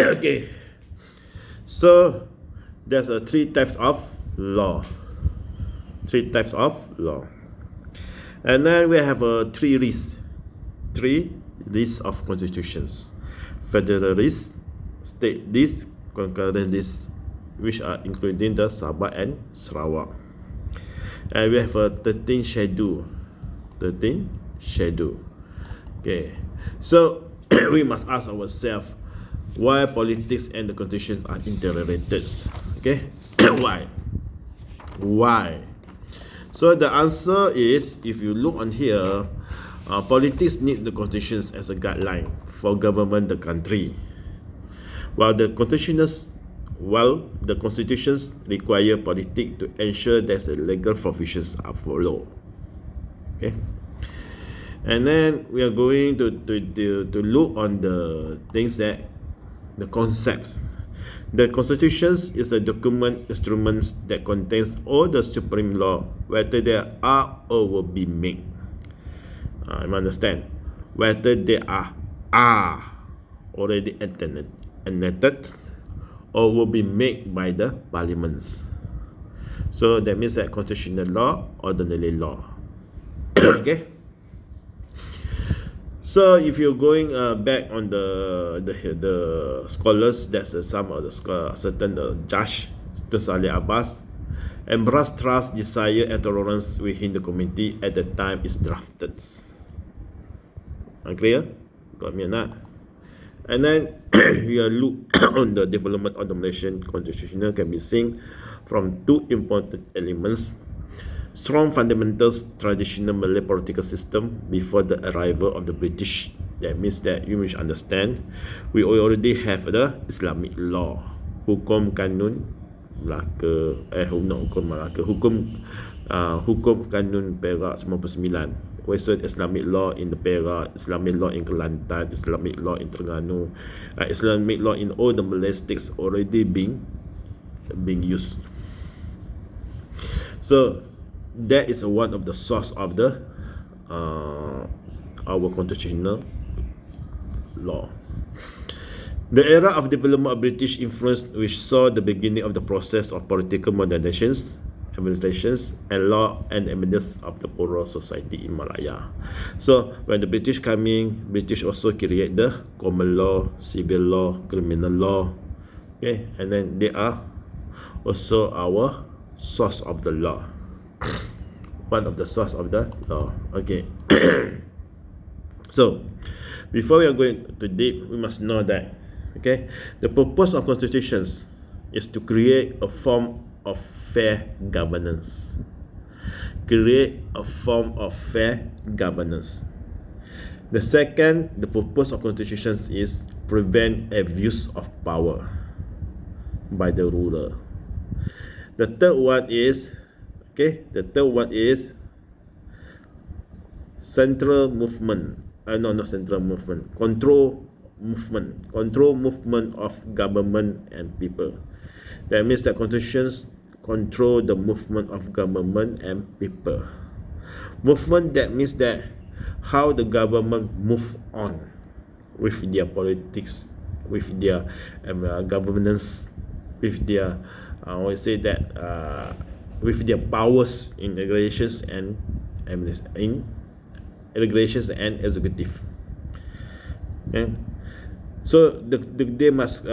Okay, so there's three types of law. Three types of law. And then we have three lists. Three lists of constitutions. Federalist, state list, concurrent list, which are including the Sabah and Sarawak. And we have a 13 schedule. 13 schedule. Okay, so we must ask ourselves why politics and the constitutions are interrelated. Okay, why? Why? So the answer is, if you look on here, politics need the constitutions as a guideline for government the country, while the constitutions require politics to ensure that the legal provisions are followed. Okay, and then we are going to look on the things that the concepts. The constitutions is a document instruments that contains all the supreme law, whether they are or will be made. I understand whether they are already enacted or will be made by the parliaments. So that means that constitutional law, ordinary law. Okay. So if you're going back on the scholars, that's some of the certain judge Tun Saleh Abbas embraced trust, desire, and tolerance within the community at the time it's drafted. Unclear? Got me or not? And then we look on the development of the Malaysian constitution can be seen from two important elements. Strong fundamentals, traditional Malay political system before the arrival of the British. That means that you must understand, we already have the Islamic law, hukum kanun Melaka, hukum kanun Perak 99. Western Islamic law in the Perak, Islamic law in Kelantan, Islamic law in Terengganu, Islamic law in all the Malay states already being used. So that is one of the source of the our constitutional law. The era of development of British influence, which saw the beginning of the process of political modernizations, administrations, and law and eminence of the poorer society in Malaya. So when the British coming, British also create the common law, civil law, criminal law. Okay, and then they are also our source of the law. One of the source of the law. Okay. So before we are going to deep, we must know that, okay, the purpose of constitutions is to create a form of fair governance. Create a form of fair governance. The second, the purpose of constitutions is prevent abuse of power by the ruler. The third one is, okay, the third one is central movement. Not central movement. Control movement. Control movement of government and people. That means that constitutions control the movement of government and people. Movement, that means that how the government move on with their politics, with their governance, with their I always say that with their powers in regulations and in regulations and executive. Okay? So they must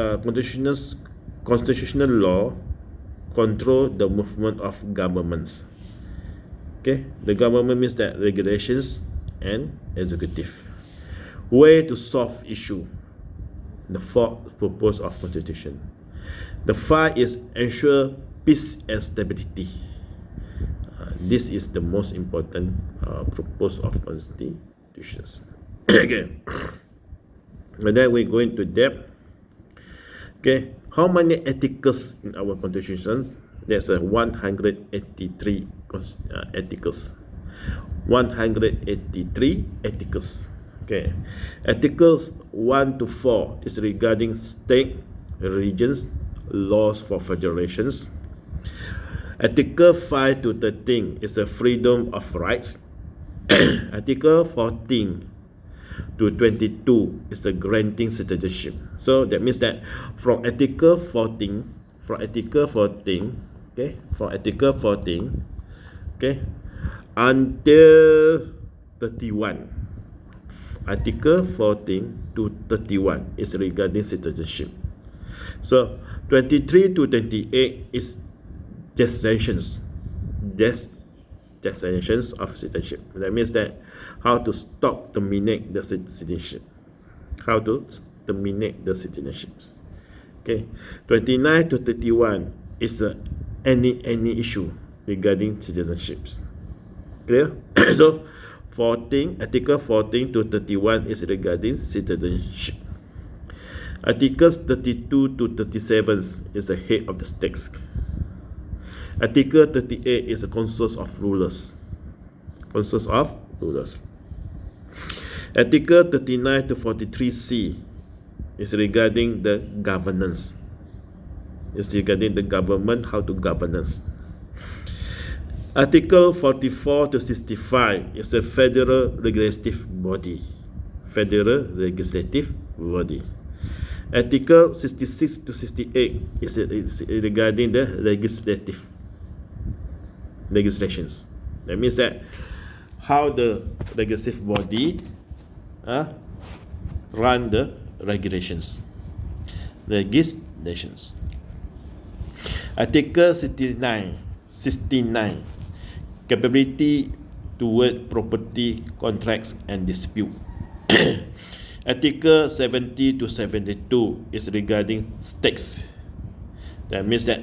constitutional law control the movement of governments. Okay, the government means that regulations and executive. Way to solve issue. The fourth purpose of constitution. The five is ensure peace and stability. This is the most important purpose of constitutions. Okay. And then we go into depth. Okay, how many articles in our constitutions? There's a 183 articles. 183 articles. Okay, articles 1 to 4 is regarding state, religions, laws for federations. Article 5 to 13 is the freedom of rights. Article 14 to 22 is the granting citizenship. So that means that from Article 14, okay, okay, until 31, Article 14 to 31 is regarding citizenship. So 23 to 28 is designations of citizenship. That means that how to stop, terminate the citizenship. How to terminate the citizenships. Okay, 29 to 31 is any issue regarding citizenships. Clear? So Article 14 to 31 is regarding citizenship. Articles 32 to 37 is the head of the states. Article 38 is the councils of rulers. Article 39 to 43C is regarding the governance. It's regarding the government, how to governance. Article 44 to 65 is the federal legislative body. Article 66 to 68 is regarding the legislations. That means that how the legislative body run the regulations. Article 69, capability toward property, contracts and dispute. Article 70 to 72 is regarding stakes. That means that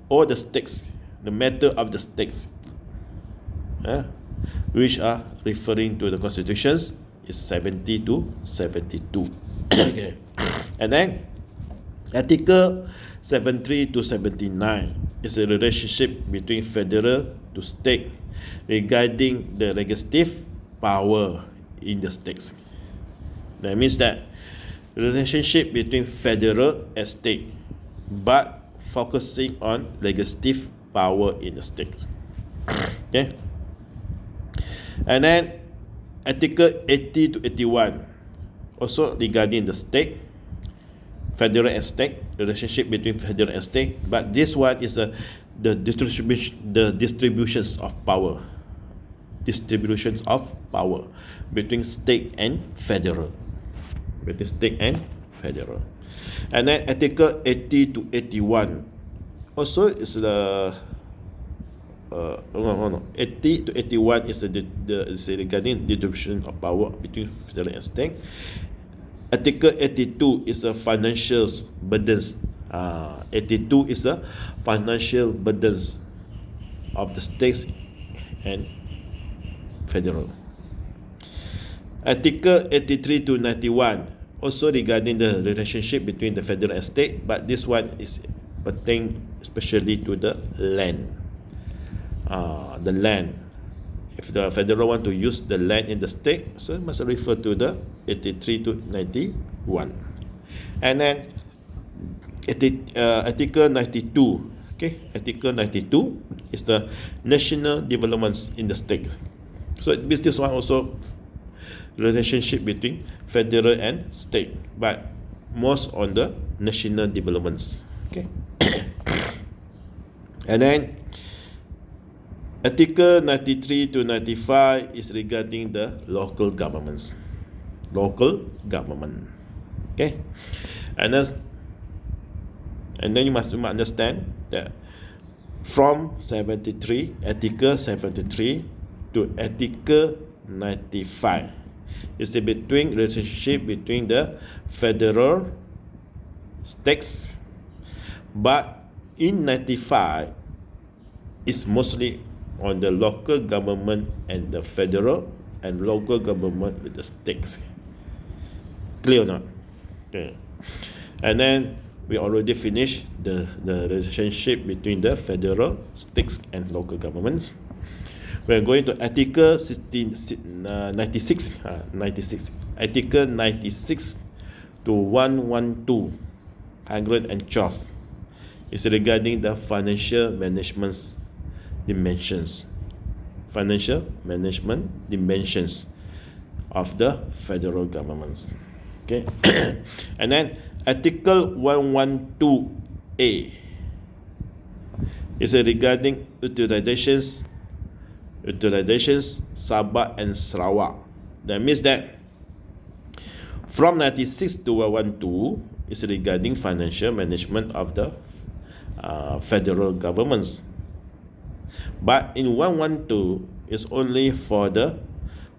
all the stakes, the matter of the stakes, which are referring to the constitutions, is 70 to 72. Okay. And then Article 73 to 79 is a relationship between federal to state regarding the legislative power in the states. That means that relationship between federal and state, but focusing on legislative power in the states. Okay. And then Article 80 to 81 also regarding the state, federal and state, relationship between federal and state, but this one is the distributions of power between state and federal. And then Article 80 to 81 also is the 80 to 81 is is regarding distribution of power between federal and state. Article 82 is a financial burdens. 82 is a financial burdens of the states and federal. Article 83 to 91 also regarding the relationship between the federal and state, but this one is pertain especially to the land. The land. If the federal want to use the land in the state, so it must refer to the 83 to 91. And then Article 92. Okay, Article 92 is the national developments in the state. So this one also relationship between federal and state, but most on the national developments. Okay. And then Article 93 to 95 is regarding the local governments. Okay. And then you must understand that from Article 73 to Article 95 is the relationship between the federal states, but in 95 is mostly on the local government and the federal and local government with the states. Clear or not? Okay. And then we already finished the relationship between the federal, states and local governments. We're going to Article 96. Article 96 to 112 is regarding the financial management dimensions. of the federal governments. Okay, and then Article 112A is regarding utilizations, Sabah and Sarawak. That means that from 96 to 112 is regarding financial management of the federal governments. But in 112 is only for the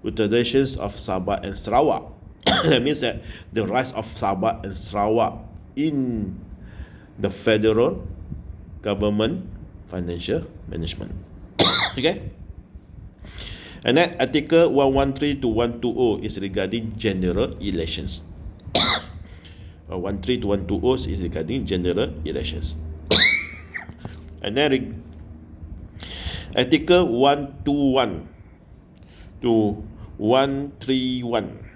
utilizations of Sabah and Sarawak. That means that the rights of Sabah and Sarawak in the federal government financial management. Okay. And then Article 113 to 120 is regarding general elections. 113 to 120 is regarding general elections. And then Article 121 to 131.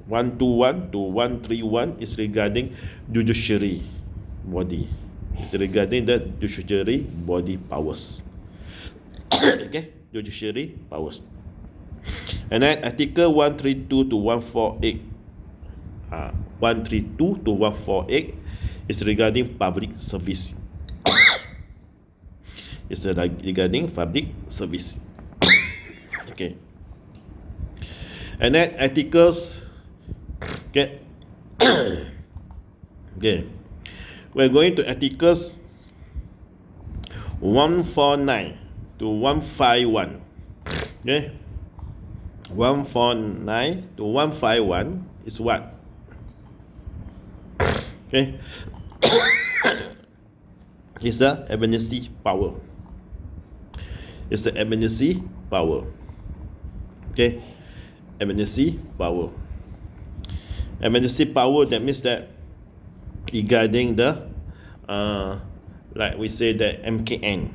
121 to 131 is regarding judiciary body. It's regarding the judiciary body powers. Okay, judiciary powers. And then Article 132 to 148. 132 to 148 is regarding public service. It's regarding public service. Okay. And then articles. Okay. Okay. We're going to articles 149 to 151. Okay. 149 to 151 is what? Okay. It's the amnesty power. It's the amnesty power. Okay. Amnesty power. Amnesty power, that means that regarding the like we say the MKN,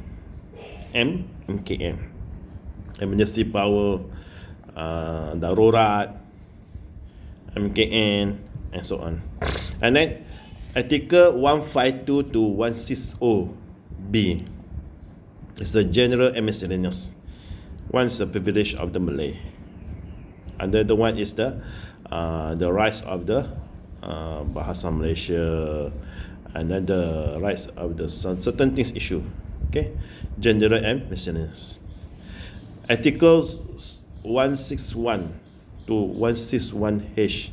amnesty power, darurat, MKN, and so on. And then Article 152 to 160B is the general and miscellaneous. One is the privilege of the Malay, and the other one is the rights of the Bahasa Malaysia, and then the rights of the certain things issue. Okay, general and miscellaneous. Articles 161 to 161H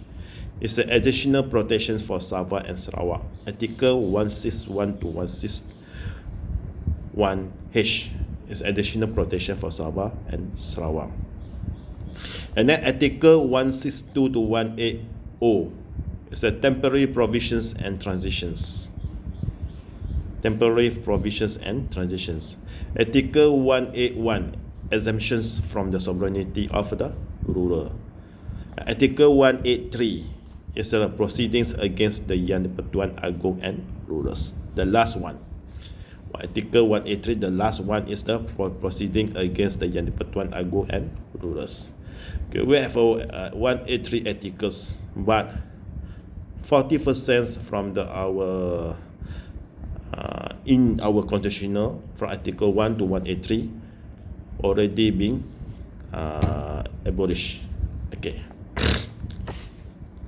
is the additional protections for Sabah and Sarawak. Article 161 to 161H is additional protection for Sabah and Sarawak. And then Article 162 to 180 is the temporary provisions and transitions. Temporary provisions and transitions. Article 181, exemptions from the sovereignty of the ruler. Article 183 is the proceedings against the Yang di-Pertuan Agong and rulers. The last one. Article 183, the last one is the proceeding against the Yang di-Pertuan Agong and rulers. Okay, we have 183 articles, but 40% from our in our constitutional from Article 1 to 183 already being abolished. Okay.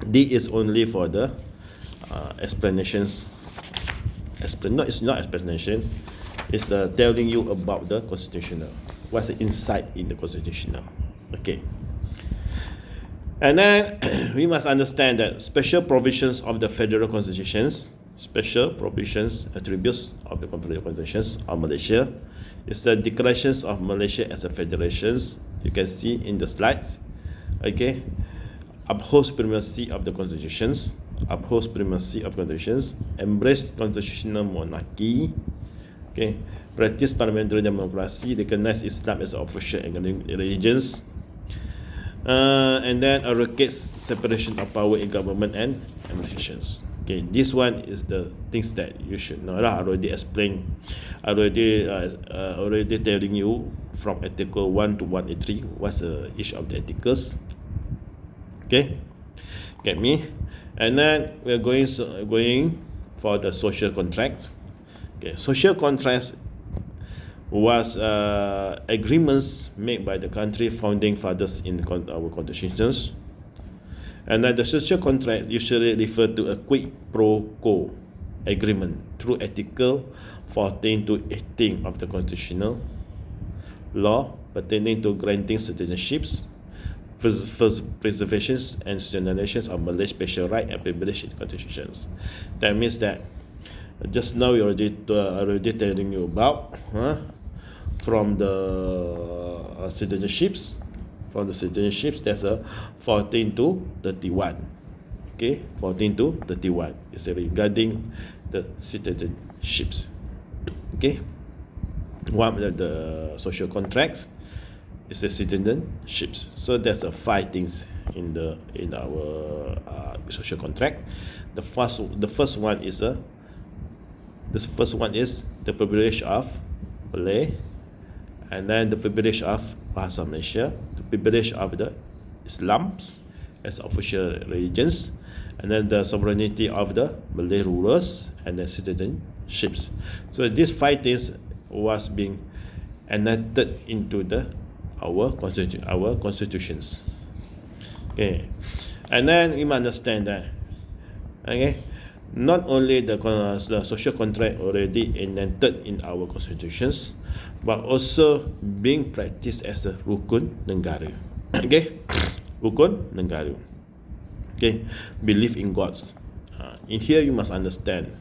D is only for the explanations. No, it's not explanations. It's telling you about the constitutional. What's the insight in the constitutional? Okay. And then we must understand that special provisions of the federal constitutions, special provisions, attributes of the federal constitutions of Malaysia, is the declarations of Malaysia as a federation. You can see in the slides. Okay. Upholds supremacy of the constitutions, upholds supremacy of constitutions, embrace constitutional monarchy, okay, practice parliamentary democracy, recognize Islam as official religions, and then advocates separation of power in government and administrations. Okay, this one is the things that you should know. I already explained, already telling you from Article 1 to 183 what's each of the articles. Okay, get me? And then we're going for the social contracts. Okay, social contracts was agreements made by the country founding fathers in our constitutions. And then the social contract usually refer to a quid pro quo agreement through Article 14 to 18 of the constitutional law pertaining to granting citizenships, preservations and generalizations of Malay special right and privilege in constitutions. That means that just now we already telling you about from the citizenships. From the citizenships, there's a 14 to 31. Okay, 14 to 31 is regarding the citizenships. Okay, one of the social contracts is the citizenships. So there's a 5 things in our social contract. The first one is the privilege of Malay, and then the privilege of Bahasa Malaysia, the privilege of the Islams as official religions, and then the sovereignty of the Malay rulers and the citizenships. So these 5 things was being enacted into our constitutions. Okay, and then we must understand that, okay, not only the social contract already enacted in our constitutions, but also being practiced as a rukun negara. Okay, rukun negara. Okay, belief in gods. In here you must understand,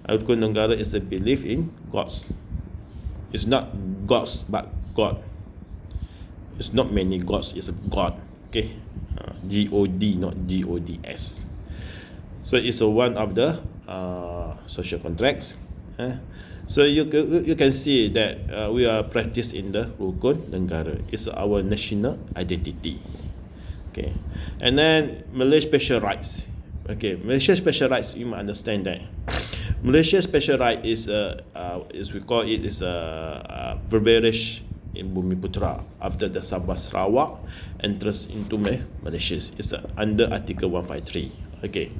rukun negara is a belief in gods. It's not gods but God. It's not many gods. It's a God. Okay, God, not gods. So it's one of the social contracts. So you can see that we are practiced in the rukun negara. It's our national identity. Okay, and then Malaysia special rights. Okay, Malaysia special rights, you must understand that Malaysia special right is we call it is a privilege in Bumiputra after the Sabah Sarawak enters into Malaysia. It's under Article 153. Okay,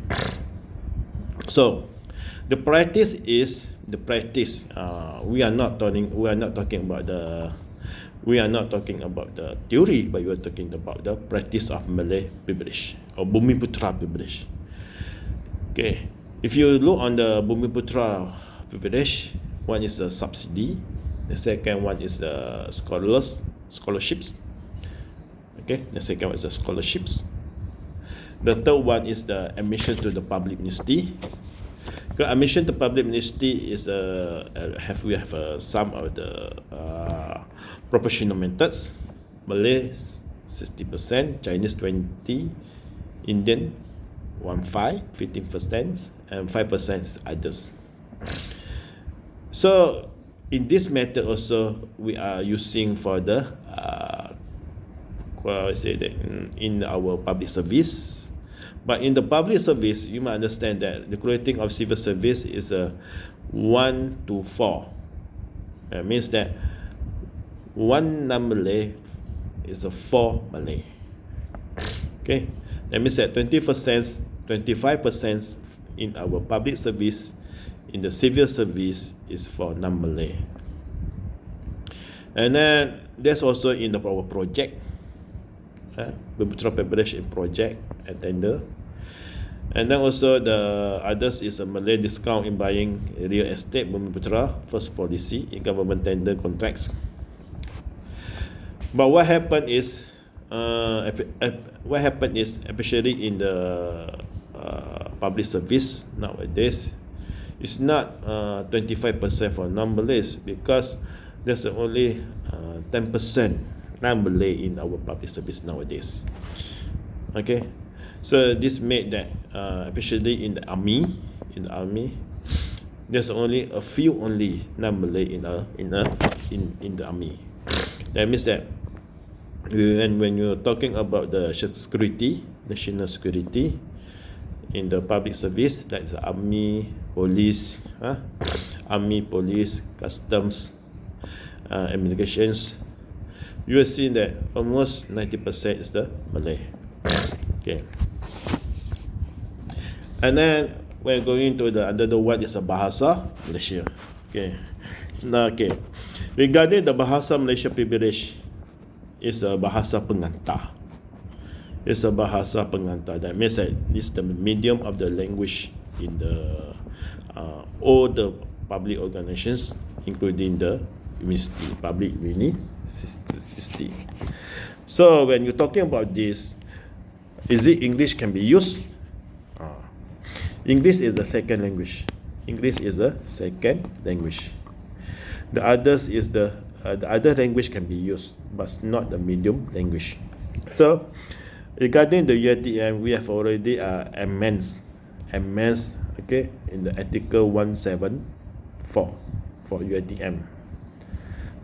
so the practice is the practice. We are not talking about the theory, but we are talking about the practice of Malay privilege or Bumiputra privilege. Okay, if you look on the Bumiputra privilege, one is a subsidy, the second one is the scholarships. Okay, the second one is the scholarships. The third one is the admission to the public university. Admission to public university is we have some of the proportional methods. Malay 60%, Chinese 20%, Indian 15%, and 5% is others. So in this method also we are using for the in our public service. But in the public service, you must understand that the creating of civil service is a 1 to 4. That means that 1 non-Malay is a 4 Malay. Okay, that means that 20%, 25% in our public service, in the civil service is for non-Malay. And then there's also in our project, Bumiputra privilege in project and tender. And then also the others is a Malay discount in buying real estate, Bumiputra first policy in government tender contracts. But what happened is especially in the public service nowadays, it's not 25% for non-Malays, because there's only 10% non-Malay in our public service nowadays. Okay, so this made that especially in the army, there's only a few non-Malay in the army. That means that when you're talking about the security, national security in the public service, that's the army, police, customs, immigrations, you will see that almost 90% is the Malay. Okay, and then when going to the another one is a Bahasa Malaysia. Okay, Nah, okay. Regarding the bahasa Malaysia privilege, is a bahasa pengantar. It's a bahasa pengantar. That means that it's the medium of the language in the all the public organizations, including the university, public university. So when you're talking about this, is it English can be used? English is the second language. English is the second language. The others is the other language can be used, but not the medium language. So regarding the UiTM, we have already amends, okay, in the Article 174 for UiTM.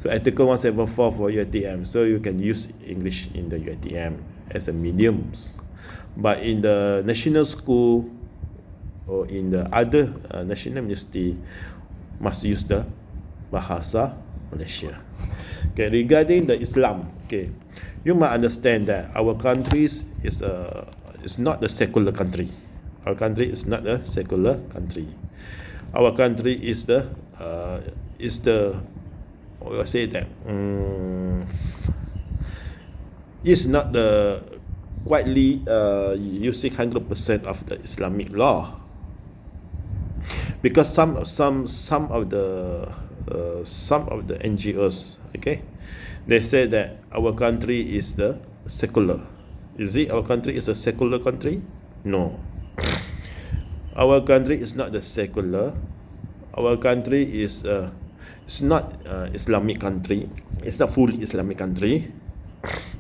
So Article 174 for UiTM, so you can use English in the UiTM as a mediums, but in the national school or in the other national university must use the bahasa Malaysia. Okay, regarding the Islam, okay, you must understand that our country is not a secular country. Our country is not a secular country. Our country is the I say that is not the quietly using 100% of the Islamic law, because some of the NGOs, okay, they say that our country is the secular. Is it our country is a secular country? No. Our country is not the secular. Our country is it's not Islamic country. It's not fully Islamic country.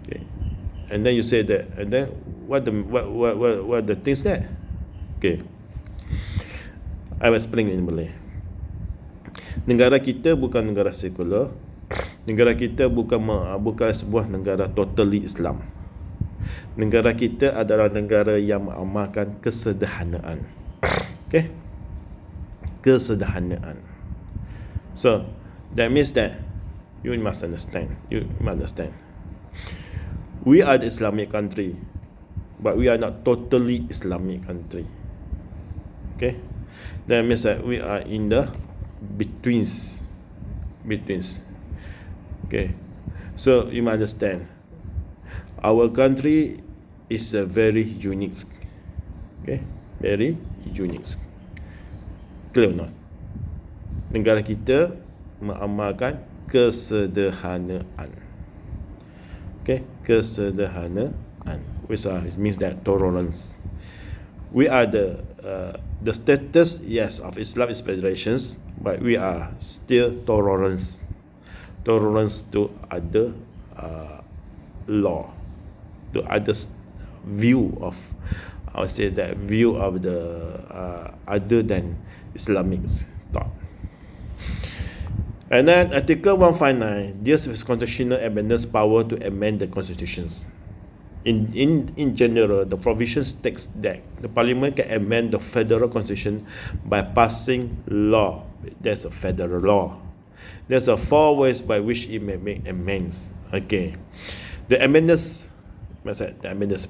Okay. And then you say that, and then what the things there? Okay. I will explain in Malay. Negara kita bukan negara sekular. Negara kita bukan sebuah negara totally Islam. Negara kita adalah negara yang mengamalkan kesederhanaan. Okay? Kesederhanaan. So that means that you must understand. We are the Islamic country, but we are not totally Islamic country. Okay? That means that we are in the betweens. Okay, so you must understand, our country is a very unique. Okay, very unique. Clear or not? Negara kita mengamalkan kesederhanaan. Okay, kesederhanaan, which means that tolerance. We are the status, yes, of Islam is federations, but we are still tolerance to other law, to others view of, I would say that view of the other than Islamic thought. And then Article 159 deals with constitutional amendments power to amend the constitutions. In general, the provision states that the Parliament can amend the federal constitution by passing law. There's a federal law. There's a 4 ways by which it may make amends. Okay, the amendments,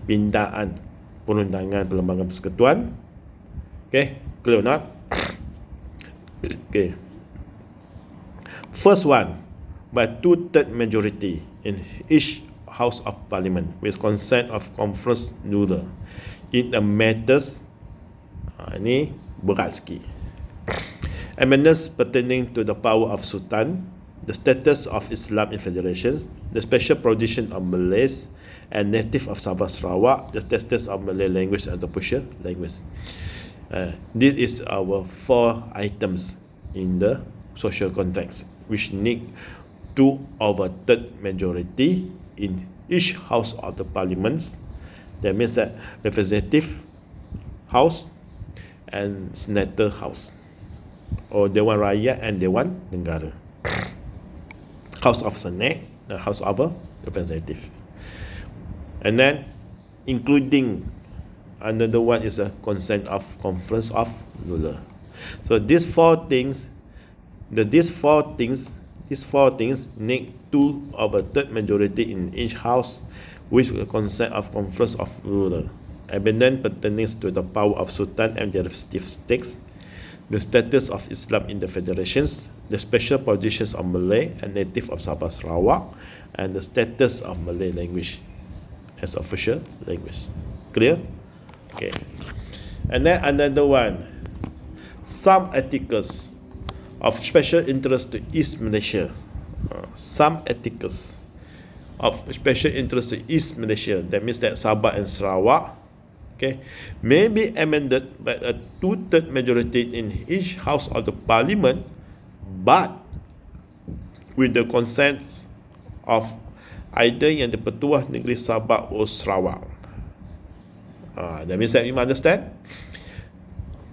pindaan perundangan perlembagaan persekutuan. Okay, clear or not? Okay, first one, by 2/3 majority in each House of Parliament with consent of conference ruler in the matters ini berat sikit. Amendments pertaining to the power of Sultan, the status of Islam in federations, the special provision of Malays and native of Sabah Sarawak, the status of Malay language and the Persian language. This is our 4 items in the social context which need 2/3 majority in each house of the parliaments. That means that representative house and senator house, or Dewan Rakyat and Dewan Negara. House of Senate, the house of a representative. And then including another one is a consent of conference of ruler. So these four things need 2/3 majority in each house with the consent of conference of ruler. Amendment pertaining to the power of Sultan and their respective states, the status of Islam in the federations, the special positions of Malay and native of Sabah Sarawak, and the status of Malay language as official language. Clear? Okay. And then another one, some articles of special interest to East Malaysia. Some articles of special interest to East Malaysia, that means that Sabah and Sarawak, okay, may be amended by a 2/3 majority in each house of the parliament, but with the consent of either Yang di-Pertuah Negeri Sabah or Sarawak. That means that you understand,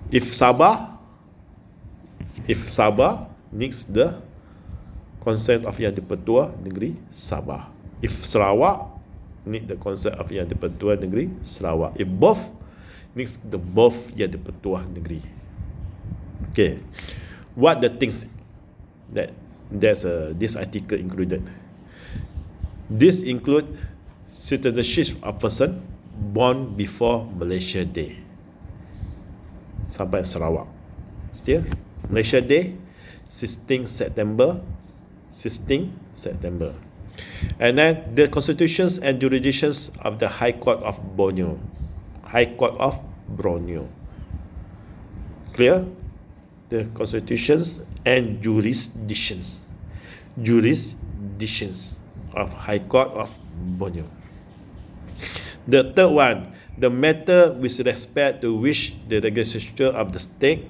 if Sabah needs the consent of Yang di-Pertuah Negeri Sabah. If Sarawak need the consent of Yang di-Pertuah Negeri Sarawak. If both needs the both Yang di-Pertuah Negeri. Okay, what the things that this article included? This include citizenship of person born before Malaysia Day. Sampai Sarawak. Still, Malaysia Day 16 September. And then the constitutions and jurisdictions of the High Court of Borneo. Clear? The constitutions and jurisdictions of High Court of Borneo. The third one, the matter with respect to which the legislature of the state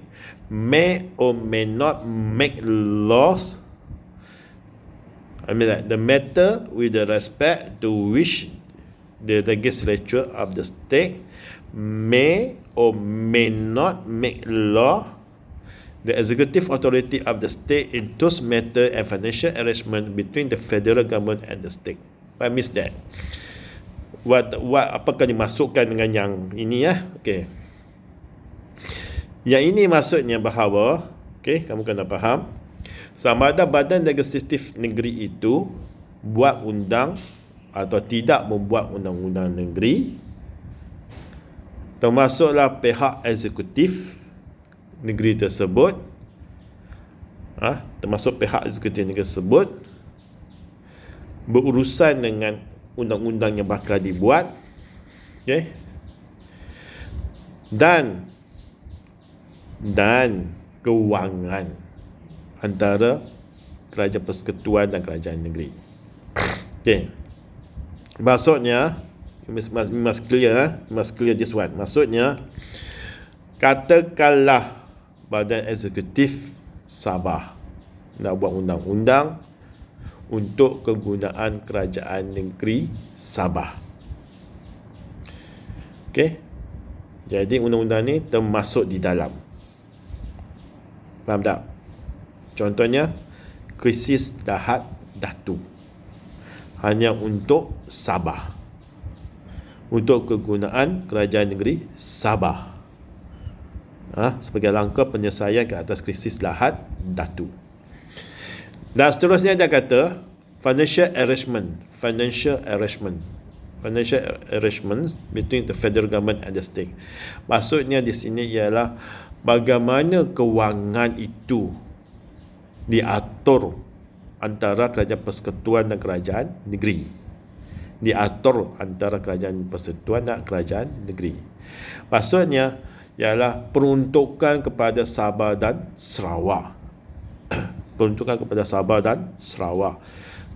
may or may not make laws. The matter with respect to which the legislature of the state may or may not make law, the executive authority of the state in those matter and financial arrangement between the federal government and the state. What means that? Apakah dimasukkan dengan yang ini ya? Okay. Yang ini maksudnya bahawa, okay, kamu kena faham, sama ada badan legislatif negeri itu buat undang atau tidak membuat undang-undang negeri, termasuklah pihak eksekutif negeri tersebut, termasuk pihak eksekutif negeri tersebut berurusan dengan undang-undang yang bakal dibuat, okay, dan kewangan antara kerajaan persekutuan dan kerajaan negeri. Okay, maksudnya must clear this one. Maksudnya, katakanlah badan eksekutif Sabah nak buat undang-undang untuk kegunaan kerajaan negeri Sabah. Okay, jadi undang-undang ni termasuk di dalam. Faham tak? Contohnya, krisis Dahat Datu hanya untuk Sabah, untuk kegunaan kerajaan negeri Sabah, sebagai langkah penyelesaian ke atas krisis Dahat Datu. Dan seterusnya dia kata financial arrangements between the federal government and the state. Maksudnya di sini ialah bagaimana kewangan itu diatur antara kerajaan persekutuan dan kerajaan negeri. Diatur antara kerajaan persekutuan dan kerajaan negeri. Maksudnya ialah peruntukan kepada Sabah dan Sarawak. Peruntukan kepada Sabah dan Sarawak.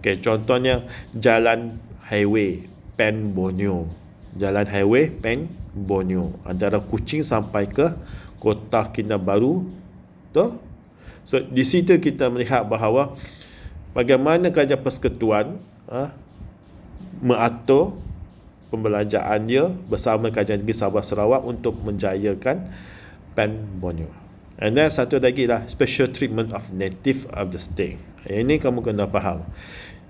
Okay, contohnya jalan highway PAN Borneo. Jalan highway PAN Borneo antara Kuching sampai ke Kota Kinabalu tu. So di situ kita melihat bahawa bagaimana kerajaan persekutuan mengatur pembelanjaan dia bersama kerajaan negeri Sabah Sarawak untuk menjayakan PAN Borneo. And then satu lagi lah, special treatment of native of the state. Ini kamu kena faham.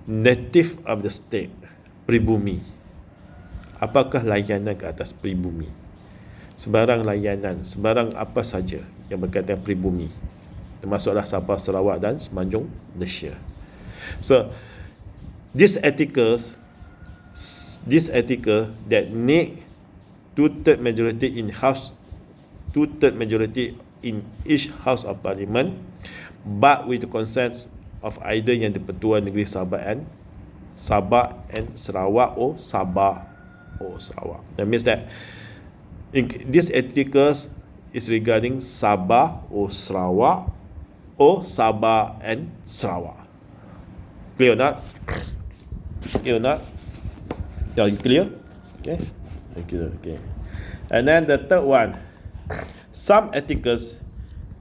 Native of the state, pribumi. Apakah layanan ke atas pribumi? Sebarang layanan, sebarang apa saja yang berkaitan pribumi, termasuklah Sabah, Sarawak dan semenanjung Malaysia. So this article that need 2/3 majority in house, 2/3 majority in each House of Parliament, but with the consent of either Yang di-Pertuan Negeri Sabah and Sarawak or Sabah or Sarawak. That means that this articles is regarding Sabah or Sarawak or Sabah and Sarawak. Clear or not? Clear or not? Are you clear? Okay. Okay. And then the third one, some articles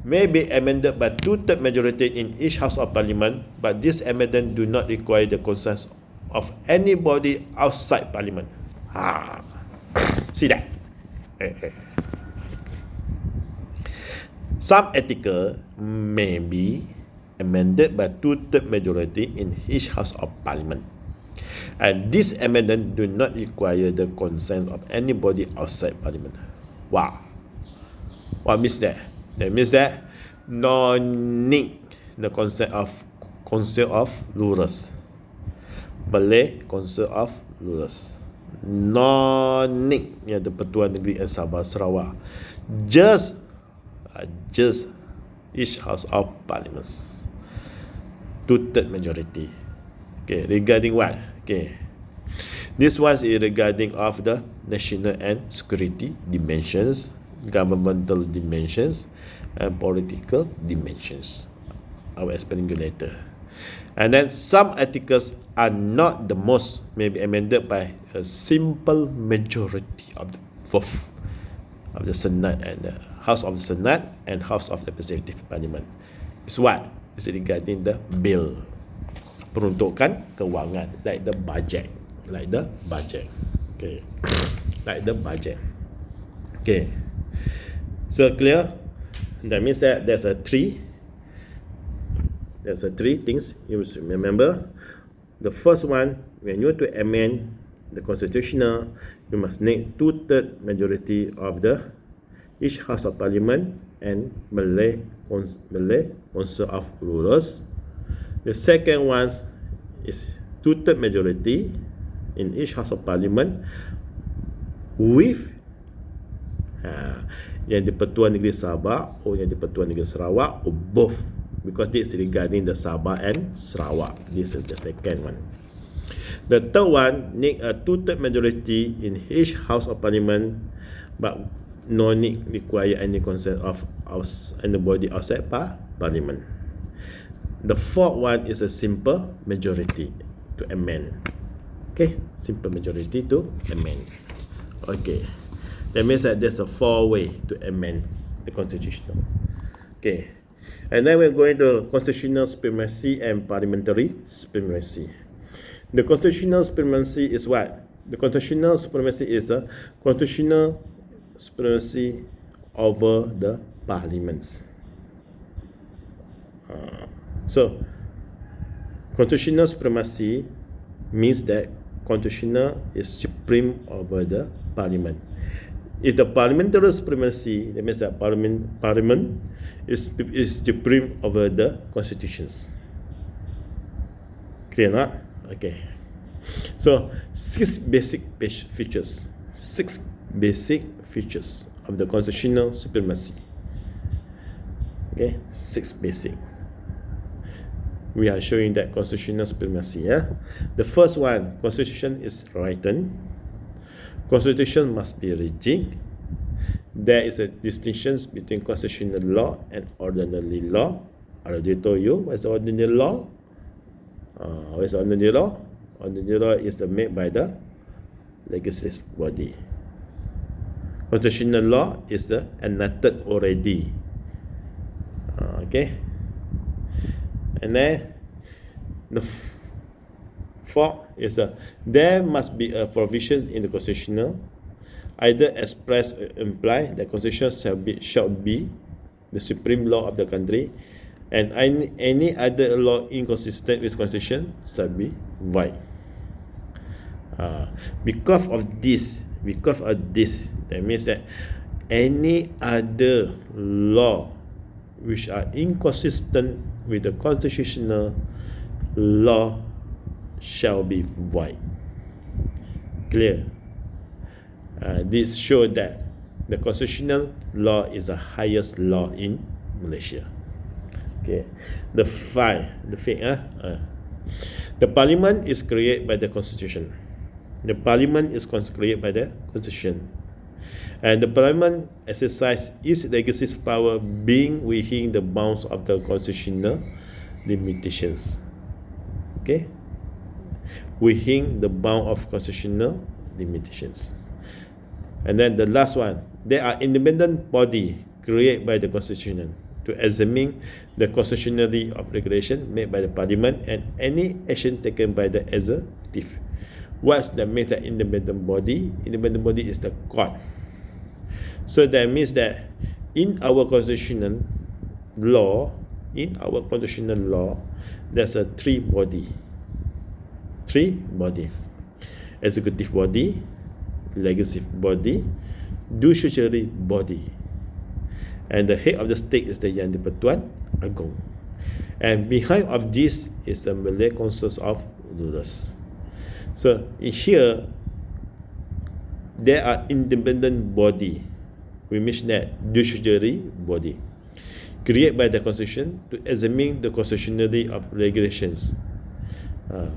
may be amended by 2/3 majority in each House of Parliament, but this amendment do not require the consent of anybody outside Parliament. See that? Some article may be amended by 2/3 majority in each House of Parliament, and this amendment do not require the consent of anybody outside Parliament. Wow. What means that? That means that no need the consent of Council of Lurus, Malay Council of Lurus. No need Yang di-Pertuan Negeri Sabah Sarawak. Just each House of Parliament. 2/3 majority. Okay, regarding what? Okay, this one is regarding of the national and security dimensions, governmental dimensions, and political dimensions. I will explain you later. And then some articles are not the most, may be amended by a simple majority of the both of the Senate and the House of the Senate and House of the Representative Parliament. It's what? It's regarding the bill, peruntukan kewangan, like the budget. Okay, like the budget. Okay, so clear? That means that there's a three things you must remember. The first one, when you want to amend the constitutional, you must need 2/3 majority of the each House of Parliament and Malay Council of Rulers. The second one is 2/3 majority in each House of Parliament with Yang di-Pertuan Negeri Sabah or Yang di-Pertuan Negeri Sarawak, or both, because this is regarding the Sabah and Sarawak. This is the second one. The third one need a 2/3 majority in each House of Parliament, but no need require any consent of anybody outside Parliament. The fourth one is a simple majority to amend. Okay, simple majority to amend. Okay, that means that there's a 4 way to amend the constitution. Okay, and then we're going to constitutional supremacy and parliamentary supremacy. The constitutional supremacy is what? The constitutional supremacy is a constitutional supremacy over the parliaments. So, constitutional supremacy means that constitutional is supreme over the parliament. If the parliamentary supremacy, that means that parliament is supreme over the constitutions. Clear not? Okay. So, 6 basic features of the constitutional supremacy. Okay, 6 basic. We are showing that constitutional supremacy. The first one, constitution is written. Constitution must be rigid. There is a distinction between constitutional law and ordinary law. I already told you what's the ordinary law. What is ordinary law? Ordinary law is made by the legislative body. Constitutional law is enacted already. Okay. And then the fourth is there must be a provision in the constitutional, either express or imply, that constitution shall be the supreme law of the country, and any other law inconsistent with constitution shall be void. Because of this, that means that any other law which are inconsistent with the constitutional law shall be void. Clear? This shows that the constitutional law is the highest law in Malaysia. Okay, the parliament is created by the constitution. The parliament is created by the constitution, and the parliament exercise its legislative power being within the bounds of the constitutional limitations. Okay, within the bound of constitutional limitations. And then the last one, there are independent body created by the constitution to examine the constitutionality of regulation made by the parliament and any action taken by the executive. What's that means that independent body? Independent body is the court. So that means that in our constitutional law, there's a three body. Executive body, legislative body, judiciary body. And the head of the state is the Yang di-Pertuan Agong. And behind of this is the Malay Council of Rulers. So here there are independent body, we mention that judiciary body, created by the constitution to examine the constitutionality of regulations.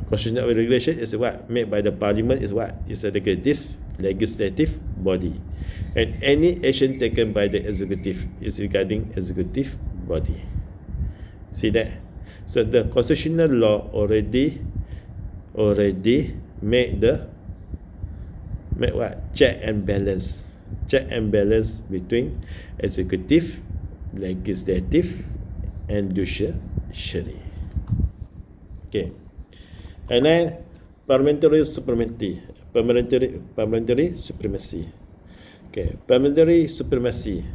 Constitutional regulation is what made by the parliament is what is a legislative body, and any action taken by the executive is regarding executive body. See that? So the constitutional law already make what check and balance between executive, legislative, and judiciary. Okay, and then parliamentary supremacy. Okay, parliamentary supremacy.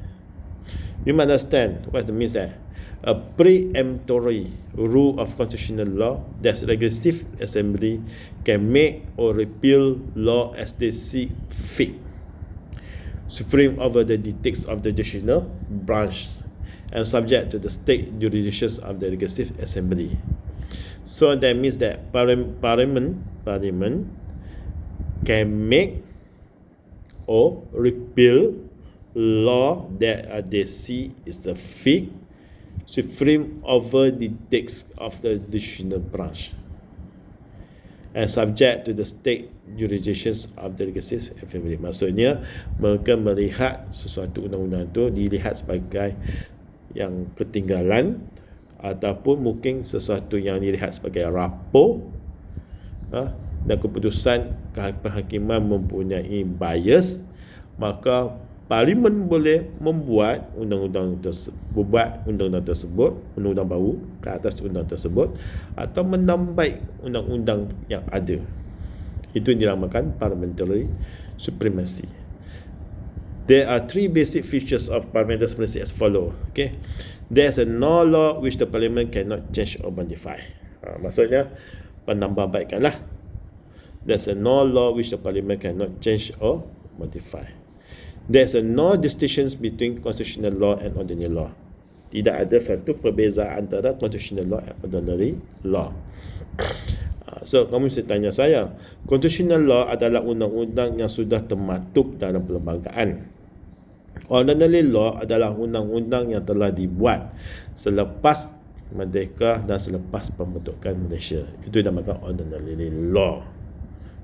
You must understand what it means that a preemptory rule of constitutional law that legislative assembly can make or repeal law as they see fit, supreme over the dictates of the judicial branch, and subject to the state jurisdictions of the legislative assembly. So that means that parliament can make or repeal law that they see is the fit, supreme over the dictates of the judicial branch, and subject to the state jurisdictions of the legislative assembly. Maksudnya mereka melihat sesuatu undang-undang itu dilihat sebagai yang ketinggalan, ataupun mungkin sesuatu yang dilihat sebagai rapor, dan keputusan kehakiman mempunyai bias, maka parlimen boleh membuat undang-undang tersebut, undang-undang baru ke atas undang tersebut, atau menambah undang-undang yang ada. Itu yang dinamakan parliamentary supremacy. There are three basic features of parliamentary supremacy as follow. Okay, there's a no law which the parliament cannot change or modify. Maksudnya penambahbaikan lah. There's a no law which the parliament cannot change or modify. There's a no distinctions between constitutional law and ordinary law. Tidak ada satu perbezaan antara constitutional law and ordinary law. So kamu mesti tanya saya, constitutional law adalah undang-undang yang sudah termaktub dalam perlembagaan. Ordinary law adalah undang-undang yang telah dibuat selepas merdeka dan selepas pembentukan Malaysia. Itu dinamakan ordinary law.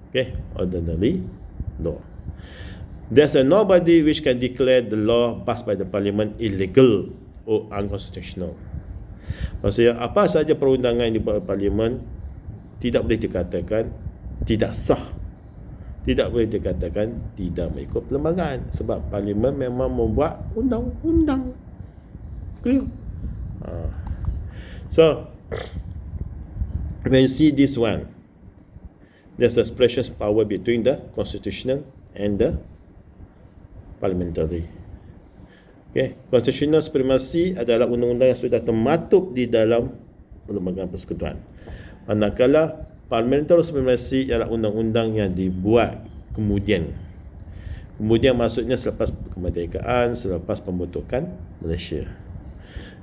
Okay, ordinary law. There's a nobody which can declare the law passed by the parliament illegal or unconstitutional. Maksudnya apa sahaja perundangan yang dibuat oleh parlimen tidak boleh dikatakan tidak sah, tidak boleh dikatakan tidak mengikut perlembagaan, sebab parlimen memang membuat undang-undang. Clear? So when you see this one, there's a separation of power between the constitutional and the parliamentary. Okay, constitutional supremacy adalah undang-undang yang sudah termaktub di dalam perlembagaan persekutuan. Manakala parliamentary supremacy ialah undang-undang yang dibuat kemudian maksudnya selepas kemerdekaan, selepas pembentukan Malaysia.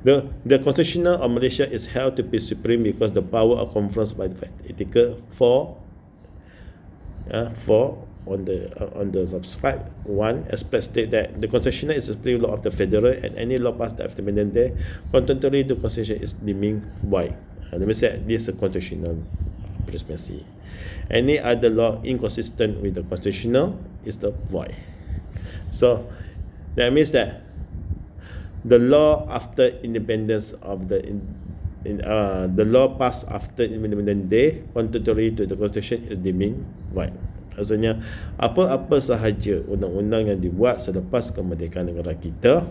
The Constitution of Malaysia is held to be supreme because the power are conferred by the ethical for on the subscribe 1 express state that the Constitution is the supreme law of the federal, and any law passed after amendment day contrary to the Constitution is deemed void. Let me say this is a constitutional primacy. Any other law inconsistent with the constitutional is the void. So that means that the law after independence of the law passed after Independence Day contrary to the Constitution is deemed void. Maksudnya apa-apa sahaja undang-undang yang dibuat selepas kemerdekaan negara kita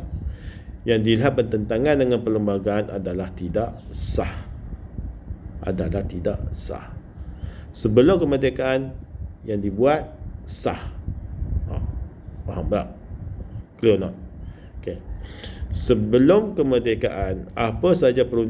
yang dilihat bertentangan dengan perlembagaan adalah tidak sah. Sebelum kemerdekaan yang dibuat sah. Faham tak? Clear not? Okay. Sebelum kemerdekaan, apa saja perundang